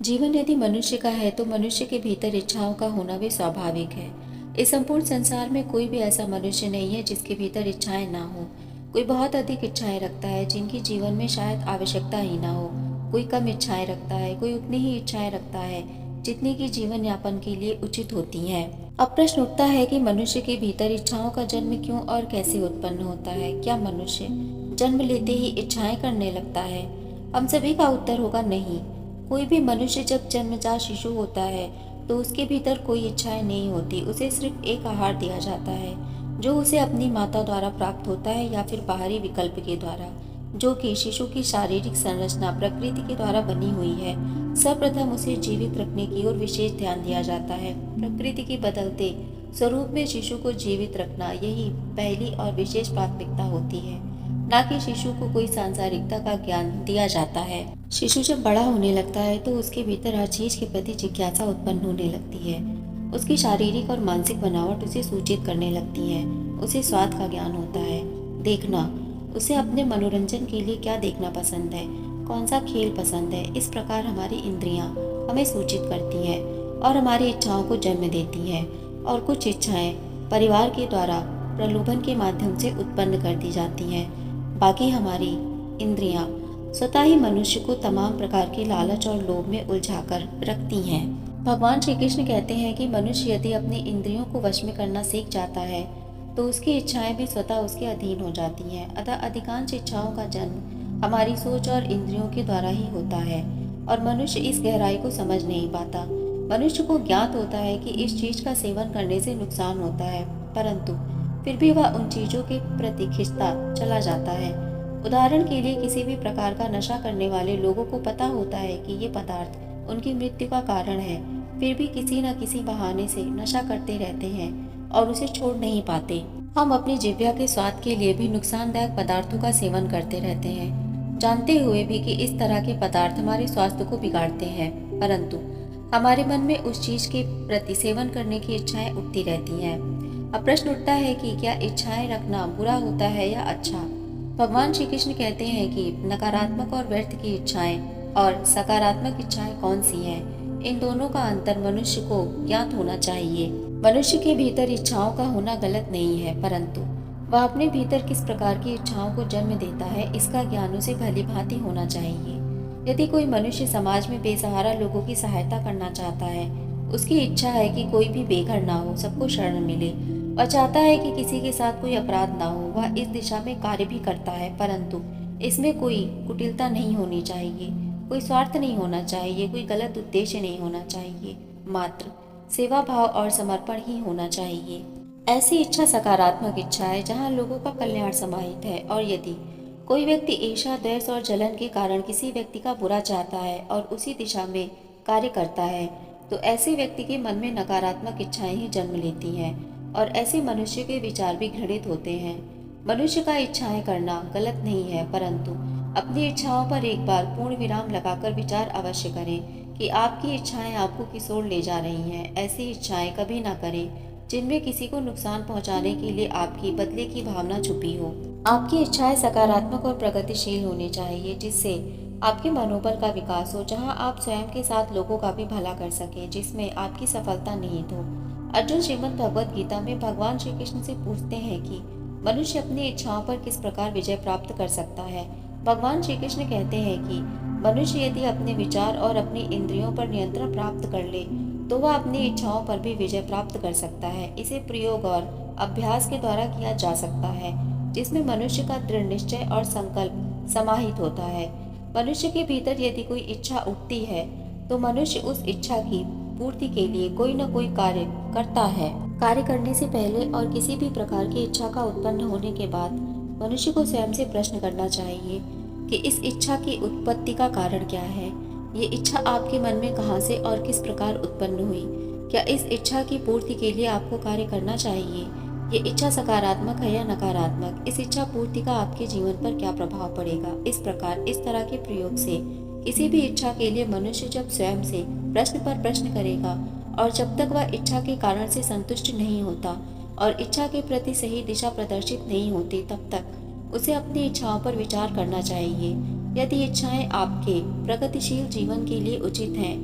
जीवन यदि मनुष्य का है तो मनुष्य के भीतर इच्छाओं का होना भी स्वाभाविक है। इस संपूर्ण संसार में कोई भी ऐसा मनुष्य नहीं है जिसके भीतर इच्छाएं ना हो। कोई बहुत अधिक इच्छाएं रखता है जिनकी जीवन में शायद आवश्यकता ही ना हो। कोई कम इच्छाएं रखता है, कोई उतनी ही इच्छाएं रखता है जितनी की जीवन यापन के लिए उचित होती हैं। अब प्रश्न उठता है कि मनुष्य के भीतर इच्छाओं का जन्म क्यों और कैसे उत्पन्न होता है। क्या मनुष्य जन्म लेते ही इच्छाएं करने लगता है? हम सभी का उत्तर होगा नहीं। कोई भी मनुष्य जब जन्मजात शिशु होता है तो उसके भीतर कोई इच्छाएं नहीं होती। उसे सिर्फ एक आहार दिया जाता है जो उसे अपनी माता द्वारा प्राप्त होता है या फिर बाहरी विकल्प के द्वारा, जो कि शिशु की शारीरिक संरचना प्रकृति के द्वारा बनी हुई है। सर्वप्रथम उसे जीवित रखने की ओर विशेष ध्यान दिया जाता है। प्रकृति के बदलते स्वरूप में शिशु को जीवित रखना यही पहली और विशेष प्राथमिकता होती है, ना कि शिशु को कोई सांसारिकता का ज्ञान दिया जाता है। शिशु जब बड़ा होने लगता है तो उसके भीतर हर चीज के प्रति जिज्ञासा उत्पन्न होने लगती है। उसकी शारीरिक और मानसिक बनावट उसे सूचित करने लगती है। उसे स्वाद का ज्ञान होता है, देखना। उसे अपने मनोरंजन के लिए क्या देखना पसंद है, कौन सा खेल पसंद है। इस प्रकार हमारी इंद्रियां हमें सूचित करती हैं और हमारी इच्छाओं को जन्म देती हैं। और कुछ इच्छाएं परिवार के द्वारा प्रलोभन के माध्यम से उत्पन्न कर दी जाती हैं। बाकी हमारी इंद्रियां स्वतः ही मनुष्य को तमाम प्रकार के लालच और लोभ में उलझाकर रखती हैं। भगवान श्री कृष्ण कहते हैं कि मनुष्य यदि अपनी इंद्रियों को वश में करना सीख जाता है तो उसकी इच्छाएं भी स्वतः उसके अधीन हो जाती हैं। अतः अधिकांश इच्छाओं का जन्म हमारी सोच और इंद्रियों के द्वारा ही होता है और मनुष्य इस गहराई को समझ नहीं पाता। मनुष्य को ज्ञात होता है कि इस चीज का सेवन करने से नुकसान होता है, परंतु फिर भी वह उन चीजों के प्रति खिंचता चला जाता है। उदाहरण के लिए किसी भी प्रकार का नशा करने वाले लोगों को पता होता है कि ये पदार्थ उनकी मृत्यु का कारण है, फिर भी किसी न किसी बहाने से नशा करते रहते हैं और उसे छोड़ नहीं पाते। हम अपनी जिह्वा के स्वाद के लिए भी नुकसानदायक पदार्थों का सेवन करते रहते हैं, जानते हुए भी कि इस तरह के पदार्थ हमारे स्वास्थ्य को बिगाड़ते हैं, परंतु हमारे मन में उस चीज के प्रति सेवन करने की इच्छाएं उठती रहती हैं। अब प्रश्न उठता है कि क्या इच्छाएं रखना बुरा होता है या अच्छा? भगवान श्री कृष्ण कहते हैं कि नकारात्मक और व्यर्थ की इच्छाएं और सकारात्मक इच्छाएं कौन सी हैं? इन दोनों का अंतर मनुष्य को ज्ञात होना चाहिए। मनुष्य के भीतर इच्छाओं का होना गलत नहीं है, परंतु वह अपने भीतर किस प्रकार की इच्छाओं को जन्म देता है इसका ज्ञान उसे भली भांति होना चाहिए। यदि कोई मनुष्य समाज में बेसहारा लोगों की सहायता करना चाहता है, उसकी इच्छा है कि कोई भी बेघर ना हो, सबको शरण मिले, वह चाहता है कि किसी के साथ कोई अपराध ना हो, वह इस दिशा में कार्य भी करता है, परंतु इसमें कोई कुटिलता नहीं होनी चाहिए, कोई स्वार्थ नहीं होना चाहिए, कोई गलत उद्देश्य नहीं होना चाहिए, मात्र सेवा भाव और समर्पण ही होना चाहिए। ऐसी इच्छा सकारात्मक इच्छा है जहाँ लोगों का कल्याण समाहित है। और यदि कोई व्यक्ति ईर्ष्या, द्वेष और जलन के कारण किसी व्यक्ति का बुरा चाहता है और उसी दिशा में कार्य करता है, तो ऐसे व्यक्ति के मन में नकारात्मक इच्छाएं ही जन्म लेती हैं और ऐसे मनुष्य के विचार भी घृणित होते हैं। मनुष्य का इच्छाएं करना गलत नहीं है, परंतु अपनी इच्छाओं पर एक बार पूर्ण विराम लगाकर विचार अवश्य करें कि आपकी इच्छाएं आपको किस ओर ले जा रही हैं। ऐसी इच्छाएं कभी ना करें जिनमें किसी को नुकसान पहुंचाने के लिए आपकी बदले की भावना छुपी हो। आपकी इच्छाएं सकारात्मक और प्रगतिशील होनी चाहिए, जिससे आपके मनोबल का विकास हो, जहां आप स्वयं के साथ लोगों का भी भला कर सकें, जिसमें आपकी सफलता निहित हो। अर्जुन श्रीमद् भगवद गीता में भगवान श्री कृष्ण से पूछते हैं कि मनुष्य अपनी इच्छाओं पर किस प्रकार विजय प्राप्त कर सकता है। भगवान श्री कृष्ण कहते हैं कि मनुष्य यदि अपने विचार और अपनी इंद्रियों पर नियंत्रण प्राप्त कर ले तो वह अपनी इच्छाओं पर भी विजय प्राप्त कर सकता है। इसे प्रयोग और अभ्यास के द्वारा किया जा सकता है, जिसमें मनुष्य का दृढ़ निश्चय और संकल्प समाहित होता है। मनुष्य के भीतर यदि कोई इच्छा उठती है तो मनुष्य उस इच्छा की पूर्ति के लिए कोई न कोई कार्य करता है। कार्य करने से पहले और किसी भी प्रकार की इच्छा का उत्पन्न होने के बाद मनुष्य को स्वयं से प्रश्न करना चाहिए कि इस इच्छा की उत्पत्ति का कारण क्या है। ये इच्छा आपके मन में कहां से और किस प्रकार उत्पन्न हुई? क्या इस इच्छा की पूर्ति के लिए आपको कार्य करना चाहिए? ये इच्छा सकारात्मक है या नकारात्मक? इस इच्छा पूर्ति का आपके जीवन पर क्या प्रभाव पड़ेगा? इस प्रकार इस तरह के प्रयोग से किसी भी इच्छा के लिए मनुष्य जब स्वयं से प्रश्न पर प्रश्न करेगा और जब तक वह इच्छा के कारण से संतुष्ट नहीं होता और इच्छा के प्रति सही दिशा प्रदर्शित नहीं होती, तब तक उसे अपनी इच्छाओं पर विचार करना चाहिए। यदि इच्छाएं आपके प्रगतिशील जीवन के लिए उचित हैं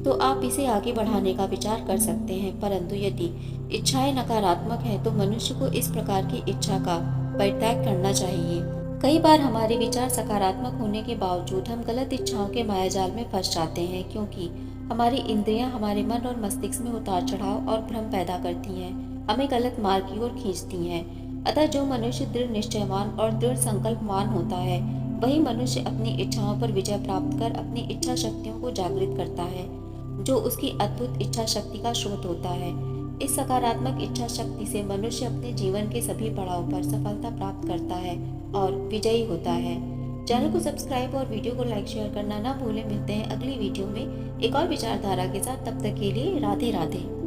तो आप इसे आगे बढ़ाने का विचार कर सकते हैं। परंतु यदि इच्छाएं नकारात्मक हैं तो मनुष्य को इस प्रकार की इच्छा का परित्याग करना चाहिए। कई बार हमारे विचार सकारात्मक होने के बावजूद हम गलत इच्छाओं के मायाजाल में फंस जाते हैं, क्योंकि हमारी इंद्रियां हमारे मन और मस्तिष्क में उतार चढ़ाव और भ्रम पैदा करती हैं, हमें गलत मार्ग की ओर खींचती हैं। अतः जो मनुष्य दृढ़ निश्चयवान और दृढ़ संकल्पवान होता है, वही मनुष्य अपनी इच्छाओं पर विजय प्राप्त कर अपनी इच्छा शक्तियों को जागृत करता है, जो उसकी अद्भुत इच्छा शक्ति का स्रोत होता है। इस सकारात्मक इच्छा शक्ति से मनुष्य अपने जीवन के सभी पड़ाव पर सफलता प्राप्त करता है और विजयी होता है। चैनल को सब्सक्राइब और वीडियो को लाइक शेयर करना ना भूलें। मिलते हैं अगली वीडियो में एक और विचारधारा के साथ। तब तक के लिए राधे राधे।